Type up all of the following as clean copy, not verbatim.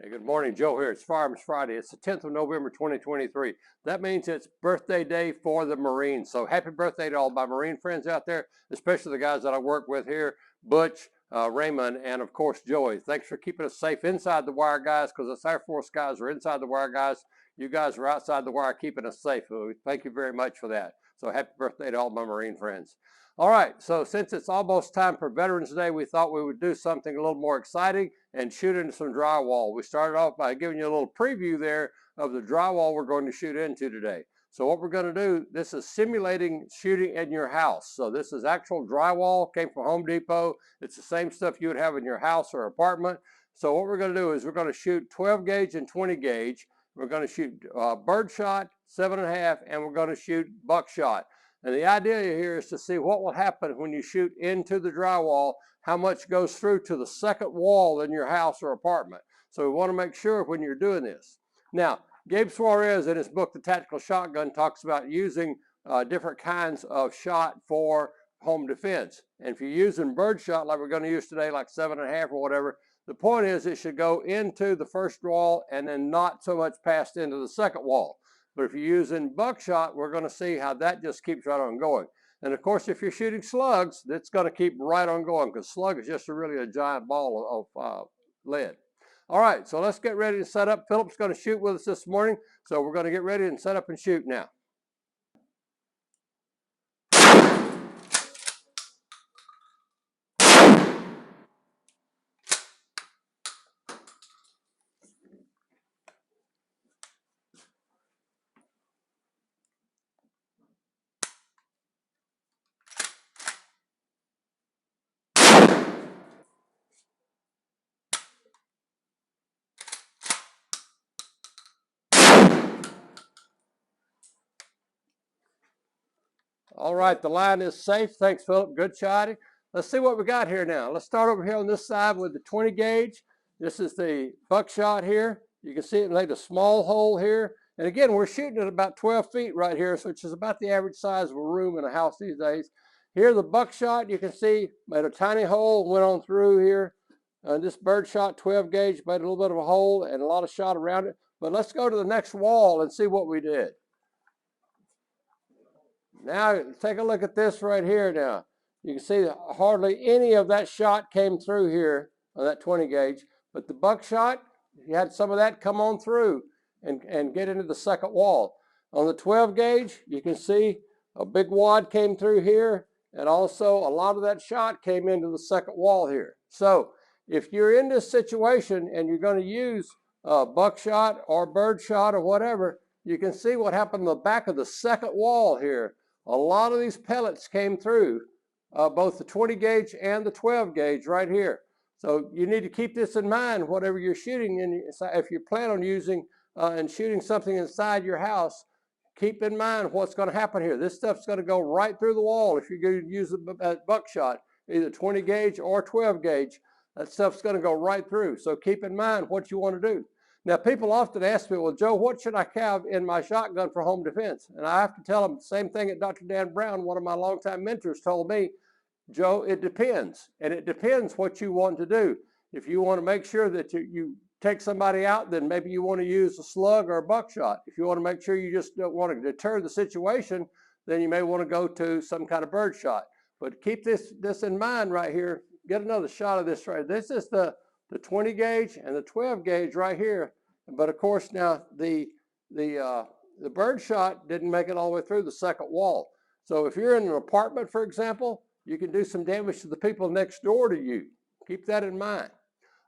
Hey, good morning, Joe here. It's Firearms Friday. It's the 10th of November, 2023. That means it's birthday day for the Marines. So happy birthday to all my Marine friends out there, especially the guys that I work with here, Butch, Raymond, and of course, Joey. Thanks for keeping us safe inside the wire, guys, because us Air Force guys are inside the wire, guys. You guys are outside the wire keeping us safe. Thank you very much for that. So happy birthday to all my Marine friends. All right, so since it's almost time for Veterans Day, we thought we would do something a little more exciting and shoot into some drywall. We started off by giving you a little preview there of the drywall we're going to shoot into today. So what we're going to do, this is simulating shooting in your house. So this is actual drywall, came from Home Depot. It's the same stuff you would have in your house or apartment. So what we're going to do is we're going to shoot 12 gauge and 20 gauge. We're going to shoot Birdshot, 7.5, and we're going to shoot Buckshot. And the idea here is to see what will happen when you shoot into the drywall, how much goes through to the second wall in your house or apartment. So we want to make sure when you're doing this. Now, Gabe Suarez in his book, The Tactical Shotgun, talks about using different kinds of shot for home defense. And if you're using birdshot like we're going to use today, like 7.5 or whatever, the point is it should go into the first wall and then not so much past into the second wall. But if you're using buckshot, we're going to see how that just keeps right on going. And of course, if you're shooting slugs, that's going to keep right on going because slug is just really a giant ball of lead. All right, so let's get ready to set up. Philip's going to shoot with us this morning, so we're going to get ready and set up and shoot now. All right, the line is safe. Thanks, Philip. Good shotting. Let's see what we got here now. Let's start over here on this side with the 20 gauge. This is the buckshot here. You can see it made a small hole here. And again, we're shooting at about 12 feet right here, which is about the average size of a room in a house these days. Here, the buckshot, you can see, made a tiny hole, went on through here. This birdshot 12 gauge made a little bit of a hole and a lot of shot around it. But let's go to the next wall and see what we did. Now, take a look at this right here now. You can see that hardly any of that shot came through here on that 20 gauge, but the buckshot, you had some of that come on through and get into the second wall. On the 12 gauge, you can see a big wad came through here, and also a lot of that shot came into the second wall here. So if you're in this situation and you're going to use buckshot or birdshot or whatever, you can see what happened in the back of the second wall here. A lot of these pellets came through both the 20 gauge and the 12 gauge right here. So you need to keep this in mind, whatever you're shooting. If you plan on using and shooting something inside your house, keep in mind what's going to happen here. This stuff's going to go right through the wall if you're going to use a buckshot, either 20 gauge or 12 gauge. That stuff's going to go right through. So keep in mind what you want to do. Now, people often ask me, well, Joe, what should I have in my shotgun for home defense? And I have to tell them the same thing that Dr. Dan Brown, one of my longtime mentors, told me. Joe, it depends. And it depends what you want to do. If you want to make sure that you take somebody out, then maybe you want to use a slug or a buckshot. If you want to make sure you just don't want to deter the situation, then you may want to go to some kind of birdshot. But keep this in mind right here. Get another shot of this right. This is the 20 gauge and the 12 gauge right here. But of course now the birdshot didn't make it all the way through the second wall. So if you're in an apartment, for example, you can do some damage to the people next door to you. Keep that in mind.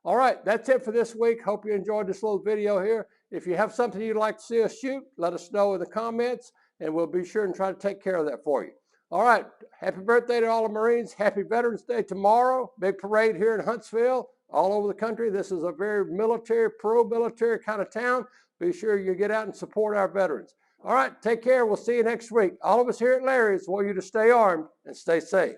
All right, that's it for this week. Hope you enjoyed this little video here. If you have something you'd like to see us shoot, let us know in the comments and we'll be sure and try to take care of that for you. All right, happy birthday to all the Marines. Happy Veterans Day tomorrow. Big parade here in Huntsville. All over the country. This is a very military, pro-military kind of town. Be sure you get out and support our veterans. All right, take care. We'll see you next week. All of us here at Larry's want you to stay armed and stay safe.